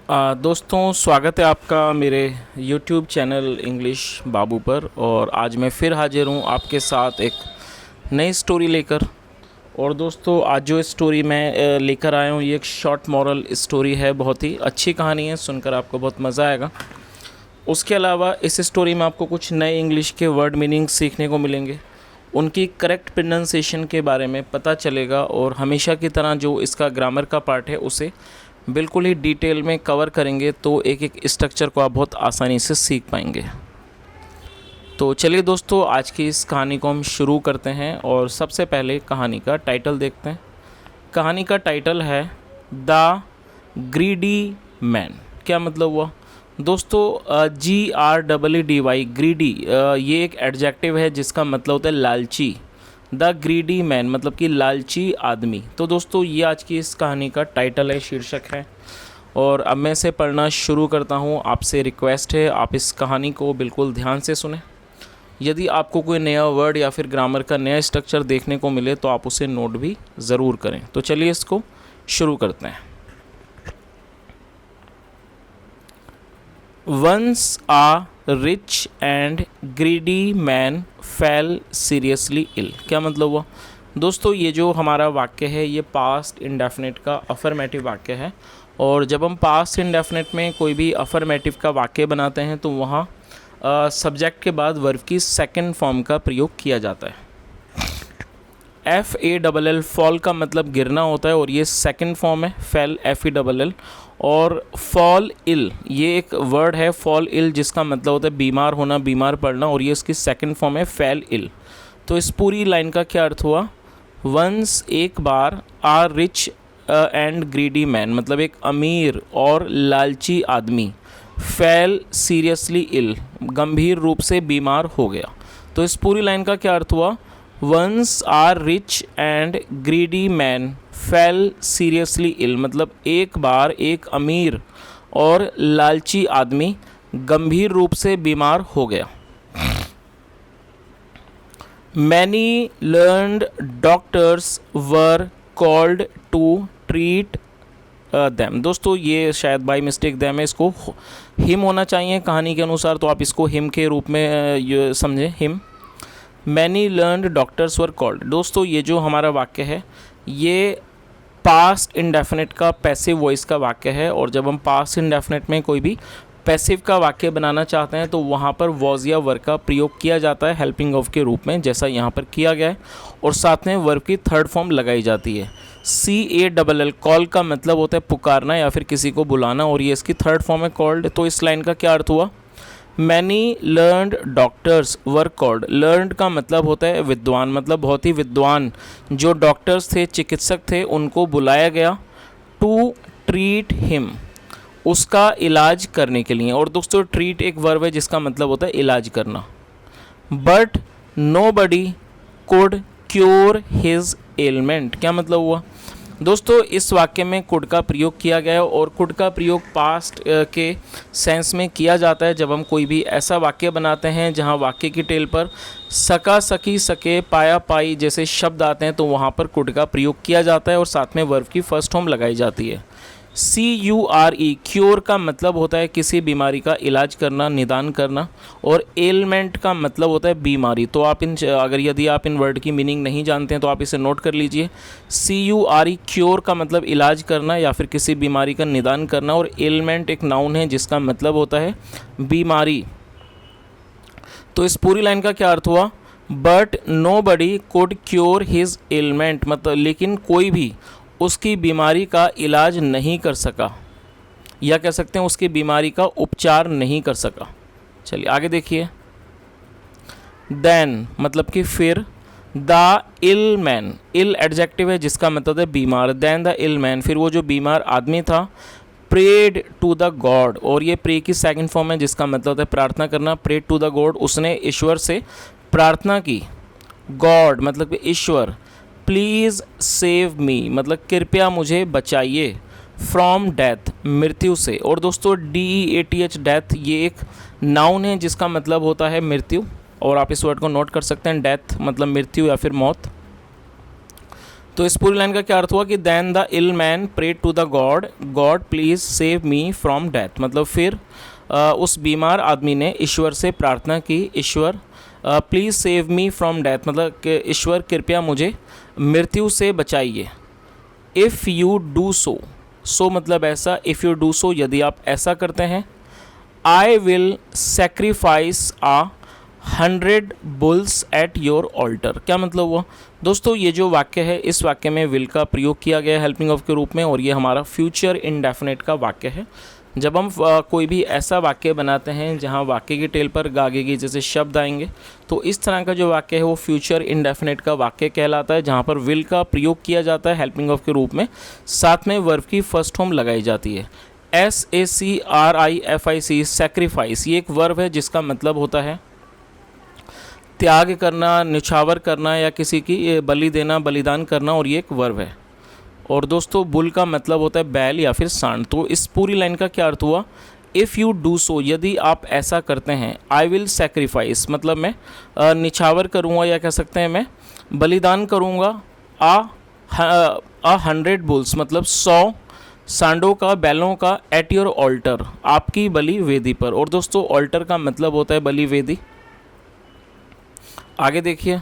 दोस्तों, स्वागत है आपका मेरे YouTube चैनल इंग्लिश बाबू पर। और आज मैं फिर हाजिर हूँ आपके साथ एक नई स्टोरी लेकर। और दोस्तों, आज जो स्टोरी मैं लेकर आया हूँ ये एक शॉर्ट मॉरल स्टोरी है। बहुत ही अच्छी कहानी है, सुनकर आपको बहुत मज़ा आएगा। उसके अलावा इस स्टोरी में आपको कुछ नए इंग्लिश के वर्ड मीनिंग सीखने को मिलेंगे, उनकी करेक्ट प्रोनाउंसिएशन के बारे में पता चलेगा। और हमेशा की तरह जो इसका ग्रामर का पार्ट है उसे बिल्कुल ही डिटेल में कवर करेंगे, तो एक एक स्ट्रक्चर को आप बहुत आसानी से सीख पाएंगे। तो चलिए दोस्तों, आज की इस कहानी को हम शुरू करते हैं। और सबसे पहले कहानी का टाइटल देखते हैं। कहानी का टाइटल है द ग्रीडी मैन। क्या मतलब हुआ दोस्तों? GREEDY ग्रीडी, ये एक एडजेक्टिव है जिसका मतलब होता है लालची। द ग्रीडी मैन मतलब कि लालची आदमी। तो दोस्तों, ये आज की इस कहानी का टाइटल है, शीर्षक है। और अब मैं इसे पढ़ना शुरू करता हूँ। आपसे रिक्वेस्ट है, आप इस कहानी को बिल्कुल ध्यान से सुने। यदि आपको कोई नया वर्ड या फिर ग्रामर का नया स्ट्रक्चर देखने को मिले तो आप उसे नोट भी ज़रूर करें। तो चलिए इसको शुरू करते हैं। Once a rich and greedy man fell seriously ill। क्या मतलब हुआ दोस्तों? ये जो हमारा वाक्य है ये पास्ट इंडेफिनिट का अफर्मेटिव वाक्य है। और जब हम पास्ट इंडेफिनिट में कोई भी अफर्मेटिव का वाक्य बनाते हैं तो वहाँ सब्जेक्ट के बाद वर्ब की सेकंड फॉर्म का प्रयोग किया जाता है। FALL फॉल का मतलब गिरना होता है और ये सेकंड फॉर्म है फेल FELL। और फॉल इल ये एक वर्ड है फॉल इल जिसका मतलब होता है बीमार होना, बीमार पड़ना, और ये इसकी सेकंड फॉर्म है फेल इल। तो इस पूरी लाइन का क्या अर्थ हुआ? वंस एक बार, आ रिच एंड ग्रीडी मैन मतलब एक अमीर और लालची आदमी, फेल सीरियसली इल गंभीर रूप से बीमार हो गया। तो इस पूरी लाइन का क्या अर्थ हुआ? Once are rich and greedy man fell seriously ill मतलब एक बार एक अमीर और लालची आदमी गंभीर रूप से बीमार हो गया। Many learned doctors were called to treat them. दोस्तों, ये शायद बाई मिस्टेक दैम है, इसको हिम होना चाहिए कहानी के अनुसार, तो आप इसको हिम के रूप में समझें, him. Many learned doctors were called. दोस्तों, ये जो हमारा वाक्य है ये पास्ट इंडेफिनिट का पैसिव वॉइस का वाक्य है। और जब हम पास्ट इंडेफिनिट में कोई भी पैसिव का वाक्य बनाना चाहते हैं तो वहाँ पर वॉज या वर्ब का प्रयोग किया जाता है हेल्पिंग ऑफ के रूप में, जैसा यहाँ पर किया गया है। और साथ में वर्ब की थर्ड फॉर्म लगाई जाती है CALL। कॉल का मतलब होता है पुकारना या फिर किसी को बुलाना, और ये इसकी थर्ड फॉर्म है कॉल्ड। तो इस लाइन का क्या अर्थ हुआ? Many learned doctors were called. Learned का मतलब होता है विद्वान, मतलब बहुत ही विद्वान जो डॉक्टर्स थे, चिकित्सक थे, उनको बुलाया गया टू ट्रीट हिम उसका इलाज करने के लिए। और दोस्तों, ट्रीट एक वर्ब है जिसका मतलब होता है इलाज करना। But nobody could cure his ailment. क्या मतलब हुआ दोस्तों? इस वाक्य में कुड का प्रयोग किया गया है और कुड का प्रयोग पास्ट के सेंस में किया जाता है जब हम कोई भी ऐसा वाक्य बनाते हैं जहां वाक्य की टेल पर सका, सकी, सके, पाया, पाई जैसे शब्द आते हैं, तो वहां पर कुड का प्रयोग किया जाता है और साथ में वर्ब की फर्स्ट फॉर्म लगाई जाती है CURE। क्योर का मतलब होता है किसी बीमारी का इलाज करना, निदान करना, और एलमेंट का मतलब होता है बीमारी। तो आप यदि आप इन वर्ड की मीनिंग नहीं जानते हैं तो आप इसे नोट कर लीजिए। CURE क्योर का मतलब इलाज करना या फिर किसी बीमारी का निदान करना, और एलमेंट एक नाउन है जिसका मतलब होता है बीमारी। तो इस पूरी लाइन का क्या अर्थ हुआ? But nobody could cure his ailment मतलब लेकिन कोई भी उसकी बीमारी का इलाज नहीं कर सका, या कह सकते हैं उसकी बीमारी का उपचार नहीं कर सका। चलिए आगे देखिए। देन मतलब कि फिर, the ill man, ill adjective है जिसका मतलब है बीमार। देन द इल मैन फिर वो जो बीमार आदमी था, प्रेड टू द गॉड, और ये प्रे की सेकंड फॉर्म है जिसका मतलब होता है प्रार्थना करना। प्रेड टू द गॉड, उसने ईश्वर से प्रार्थना की। गॉड मतलब कि ईश्वर। प्लीज़ सेव मी मतलब कृपया मुझे बचाइए। फ्रॉम डेथ मृत्यु से। और दोस्तों, DEATH डेथ ये एक नाउन है जिसका मतलब होता है मृत्यु, और आप इस वर्ड को नोट कर सकते हैं। डेथ मतलब मृत्यु या फिर मौत। तो इस पूरी लाइन का क्या अर्थ हुआ कि then the ill man prayed to the God, God please save me from death. मतलब फिर उस बीमार आदमी ने ईश्वर से प्रार्थना की, ईश्वर please save me from death, मतलब कि ईश्वर कृपया मुझे मृत्यु से बचाइए। If you do so, so मतलब ऐसा, इफ़ यू डू सो यदि आप ऐसा करते हैं, I will sacrifice 100 bulls at your altar. क्या मतलब हुआ दोस्तों, ये जो वाक्य है इस वाक्य में विल का प्रयोग किया गया है हेल्पिंग ऑफ के रूप में, और ये हमारा फ्यूचर इंडेफिनेट का वाक्य है। जब हम कोई भी ऐसा वाक्य बनाते हैं जहाँ वाक्य की टेल पर गागेगी जैसे शब्द आएंगे, तो इस तरह का जो वाक्य है वो फ्यूचर इंडेफिनेट का वाक्य कहलाता है, जहाँ पर विल का प्रयोग किया जाता है हेल्पिंग ऑफ के रूप में, साथ में वर्ब की फर्स्ट फॉर्म लगाई जाती है। SACRIFIC, सेक्रीफाइस, ये एक वर्ब है जिसका मतलब होता है त्याग करना, निछावर करना या किसी की बलि देना, बलिदान करना, और ये एक वर्ब है। और दोस्तों बुल का मतलब होता है बैल या फिर सांड। तो इस पूरी लाइन का क्या अर्थ हुआ, इफ़ यू डू सो, यदि आप ऐसा करते हैं, आई विल सेक्रीफाइस मतलब मैं निछावर करूँगा या कह सकते हैं मैं बलिदान करूँगा 100 बुल्स मतलब 100 सांडों का, बैलों का, एट योर ऑल्टर, आपकी बलि वेदी पर। और दोस्तों ऑल्टर का मतलब होता है बलि वेदी। आगे देखिए,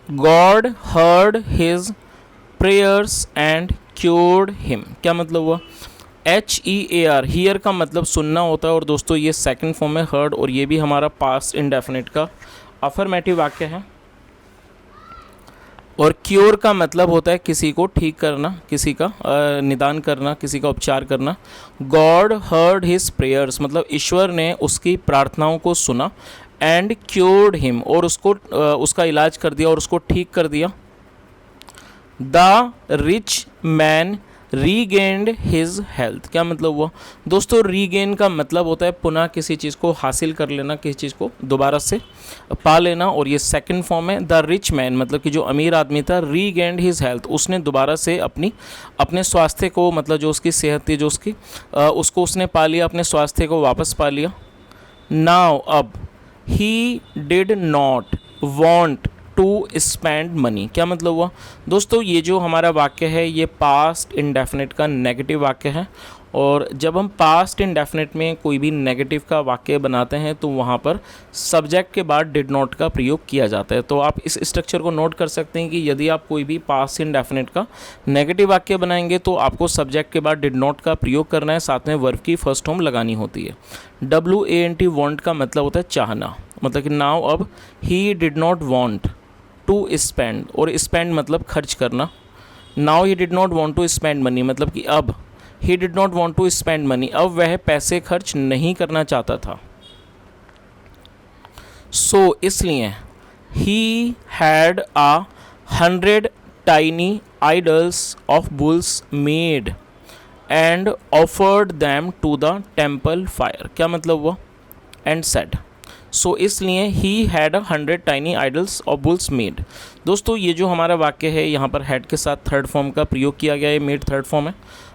God heard his prayers and cured him. क्या मतलब हुआ, HEAR, हियर का मतलब सुनना होता है, और दोस्तों ये सेकंड फॉर्म है हर्ड, और ये भी हमारा पास्ट इंडेफिनिट का अफर्मेटिव वाक्य है। और क्योर का मतलब होता है किसी को ठीक करना, किसी का निदान करना, किसी का उपचार करना। गॉड हर्ड हिज प्रेयर्स मतलब ईश्वर ने उसकी प्रार्थनाओं को सुना, एंड क्योर्ड हिम और उसको उसका इलाज कर दिया और उसको ठीक कर दिया। The rich man regained his health. क्या मतलब हुआ दोस्तों, रीगेन का मतलब होता है पुनः किसी चीज़ को हासिल कर लेना, किसी चीज़ को दोबारा से पा लेना, और ये सेकंड फॉर्म है। द रिच मैन मतलब कि जो अमीर आदमी था, रीगेन्ड हिज हेल्थ, उसने दोबारा से अपने स्वास्थ्य को, मतलब जो उसकी सेहत थी, जो उसकी उसको उसने पा लिया, अपने स्वास्थ्य को वापस पा लिया। नाउ अब, he did not want to spend money. क्या मतलब हुआ दोस्तों, ये जो हमारा वाक्य है ये पास्ट इंडेफिनिट का नेगेटिव वाक्य है, और जब हम पास्ट इंडेफिनिट में कोई भी नेगेटिव का वाक्य बनाते हैं तो वहाँ पर सब्जेक्ट के बाद डिड नॉट का प्रयोग किया जाता है। तो आप इस स्ट्रक्चर को नोट कर सकते हैं कि यदि आप कोई भी पास्ट इंडेफिनिट का नेगेटिव वाक्य बनाएंगे तो आपको सब्जेक्ट के बाद डिड नॉट का प्रयोग करना है, साथ में वर्ब की फर्स्ट फॉर्म लगानी होती है। WANT वॉन्ट का मतलब होता है चाहना, मतलब कि नाउ अब he did not want to spend, और स्पेंड मतलब खर्च करना। Now he did not want to spend money मतलब कि अब he did not want to spend money, अब वह पैसे खर्च नहीं करना चाहता था। सो इसलिए he had 100 tiny idols of bulls made and offered them to the temple fire. क्या मतलब हुआ, एंड सेड, सो इसलिए he had 100 tiny idols of bulls made. दोस्तों ये जो हमारा वाक्य है यहाँ पर हेड के साथ थर्ड फॉर्म का प्रयोग किया गया है, मेड थर्ड फॉर्म है,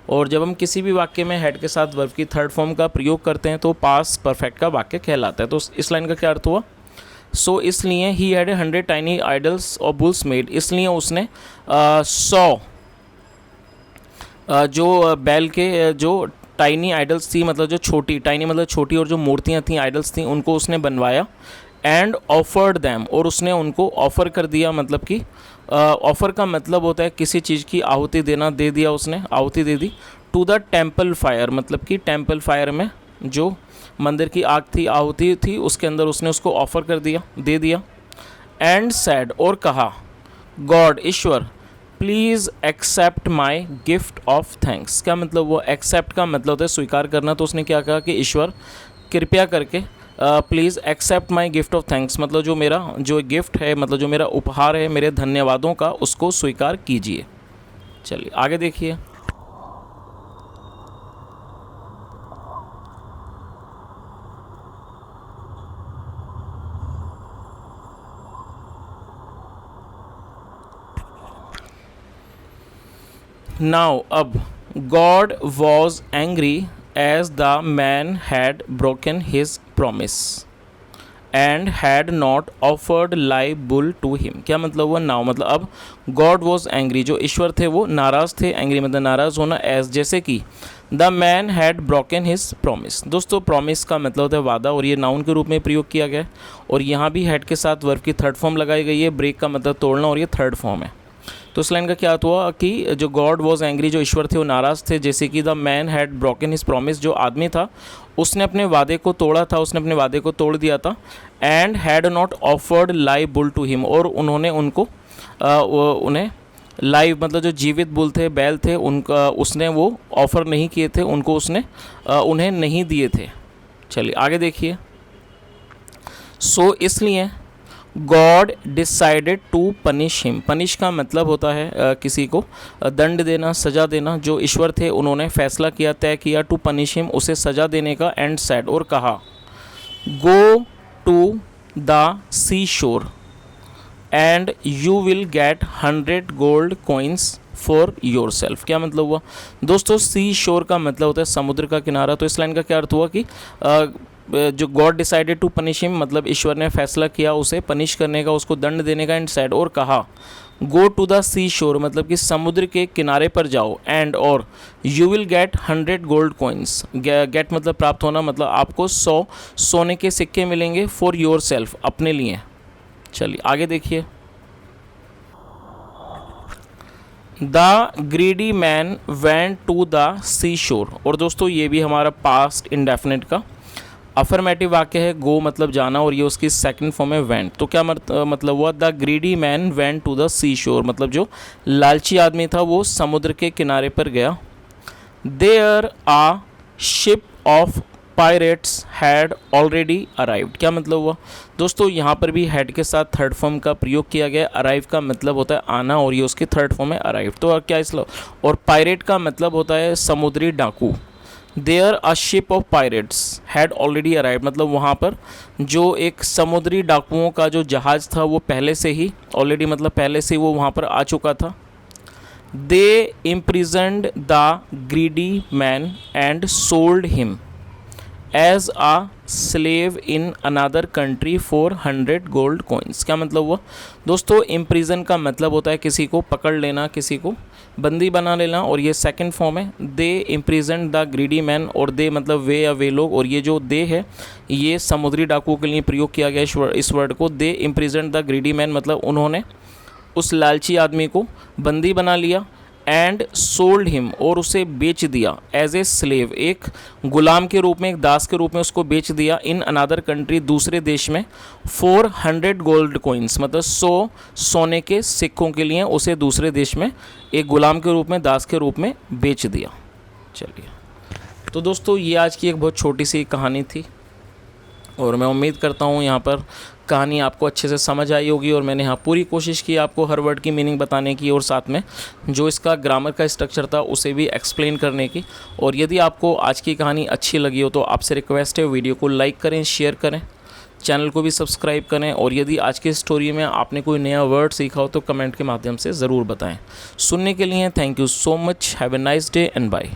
और जब हम किसी भी वाक्य में हेड के साथ वर्ब की थर्ड फॉर्म का प्रयोग करते हैं तो पास्ट परफेक्ट का वाक्य कहलाता है। तो इस लाइन का क्या अर्थ हुआ, सो इसलिए he had 100 tiny idols of bulls made, इसलिए उसने 100 जो बैल के जो टाइनी आइडल्स थी, मतलब जो छोटी, टाइनी मतलब छोटी, और जो मूर्तियाँ थी, आइडल्स थी, उनको उसने बनवाया। एंड ऑफर्ड दैम और उसने उनको ऑफ़र कर दिया, मतलब कि ऑफ़र का मतलब होता है किसी चीज़ की आहुति देना, दे दिया उसने, आहुति दे दी। टू द टेम्पल फायर मतलब कि टेम्पल फायर में जो मंदिर की आग थी, आहुति थी, उसके अंदर उसने उसको ऑफ़र कर दिया, दे दिया। एंड सैड और कहा, गॉड ईश्वर, please accept my gift of thanks. क्या मतलब वो, एक्सेप्ट का मतलब होता है स्वीकार करना, तो उसने क्या कहा कि ईश्वर कृपया करके please accept my gift of thanks मतलब जो मेरा जो गिफ्ट है, मतलब जो मेरा उपहार है मेरे धन्यवादों का, उसको स्वीकार कीजिए। चलिए आगे देखिए, नाउ अब, God was angry as the man had broken his promise and had not offered live bull to him. क्या मतलब हुआ? नाउ मतलब अब गॉड वॉज एंग्री, जो ईश्वर थे वो नाराज़ थे, एंग्री मतलब नाराज़ होना, एज जैसे कि the man had broken his promise. दोस्तों प्रॉमिस का मतलब होता है वादा, और ये नाउन के रूप में प्रयोग किया गया है, और यहाँ भी हैड के साथ वर्ब की थर्ड फॉर्म लगाई गई है, ब्रेक का मतलब तोड़ना, और ये थर्ड फॉर्म है। तो इस लाइन का क्या अर्थ हुआ कि जो गॉड वॉज एंग्री, जो ईश्वर थे वो नाराज़ थे, जैसे कि the man had broken his promise, जो आदमी था उसने अपने वादे को तोड़ा था, उसने अपने वादे को तोड़ दिया था, and had not offered live bull to him, और उन्होंने उनको उन्हें लाइव मतलब जो जीवित बुल थे, बैल थे, उनका उसने वो ऑफ़र नहीं किए थे, उनको उसने उन्हें नहीं दिए थे। चलिए आगे देखिए। सो इसलिए God decided to punish him. Punish का मतलब होता है किसी को दंड देना, सज़ा देना। जो ईश्वर थे उन्होंने फैसला किया, तय किया टू पनिश हिम, उसे सज़ा देने का, एंड सेड और कहा गो टू द सी शोर and you will get 100 gold coins for your self. क्या मतलब हुआ? दोस्तों सी शोर का मतलब होता है समुद्र का किनारा। तो इस लाइन का क्या अर्थ हुआ कि जो God decided to punish him मतलब ईश्वर ने फैसला किया उसे पनिश करने का, उसको दंड देने का, एंड सेड और कहा go to the sea shore मतलब कि समुद्र के किनारे पर जाओ, एंड और you will get 100 gold coins. Get मतलब प्राप्त होना, मतलब आपको 100 सोने के सिक्के मिलेंगे, फॉर योर सेल्फ अपने लिए। चलिए आगे देखिए। The greedy man went to the sea shore, और दोस्तों ये भी हमारा पास्ट इंडेफिनिट का अफर्मेटिव वाक्य है। गो मतलब जाना, और ये उसकी सेकंड फॉर्म है वेंट। तो क्या मतलब हुआ? The greedy man went to the sea shore मतलब जो लालची आदमी था वो समुद्र के किनारे पर गया। There a ship of pirates had already arrived. क्या मतलब हुआ? दोस्तों यहाँ पर भी हैड के साथ थर्ड फॉर्म का प्रयोग किया गया। अराइव का मतलब होता है आना, और ये उसकी थर्ड फॉर्म है अराइव। तो क्या इसलिए, और पायरेट का मतलब होता है समुद्री डाकू। There a ship of pirates had already arrived मतलब वहाँ पर जो एक समुद्री डाकुओं का जो जहाज़ था वो पहले से ही, ऑलरेडी मतलब पहले से वो वहाँ पर आ चुका था। They imprisoned the greedy man and sold him as a slave in another country for 100 gold coins. क्या मतलब हुआ? दोस्तों इम्प्रिजन का मतलब होता है किसी को पकड़ लेना, किसी को बंदी बना लेना, और ये सेकंड फॉर्म है। दे इम्प्रिजन द ग्रीडी मैन, और दे मतलब वे या वे लोग, और ये जो दे है ये समुद्री डाकुओं के लिए प्रयोग किया गया इस वर्ड को। दे इम्प्रिजन द ग्रीडी मैन मतलब उन्होंने उस लालची आदमी को बंदी बना लिया, एंड सोल्ड हिम और उसे बेच दिया, एज ए स्लेव एक गुलाम के रूप में, एक दास के रूप में उसको बेच दिया, इन अनदर कंट्री दूसरे देश में, फॉर 100 गोल्ड कॉइन्स मतलब 100 सोने के सिक्कों के लिए उसे दूसरे देश में एक गुलाम के रूप में, दास के रूप में बेच दिया। चलिए तो दोस्तों ये आज की एक बहुत छोटी सी कहानी थी, और मैं उम्मीद करता हूँ यहाँ पर कहानी आपको अच्छे से समझ आई होगी, और मैंने यहाँ पूरी कोशिश की आपको हर वर्ड की मीनिंग बताने की, और साथ में जो इसका ग्रामर का स्ट्रक्चर था उसे भी एक्सप्लेन करने की। और यदि आपको आज की कहानी अच्छी लगी हो तो आपसे रिक्वेस्ट है वीडियो को लाइक करें, शेयर करें, चैनल को भी सब्सक्राइब करें, और यदि आज की स्टोरी में आपने कोई नया वर्ड सीखा हो तो कमेंट के माध्यम से ज़रूर बताएँ। सुनने के लिए thank you so much. Have a nice day and bye.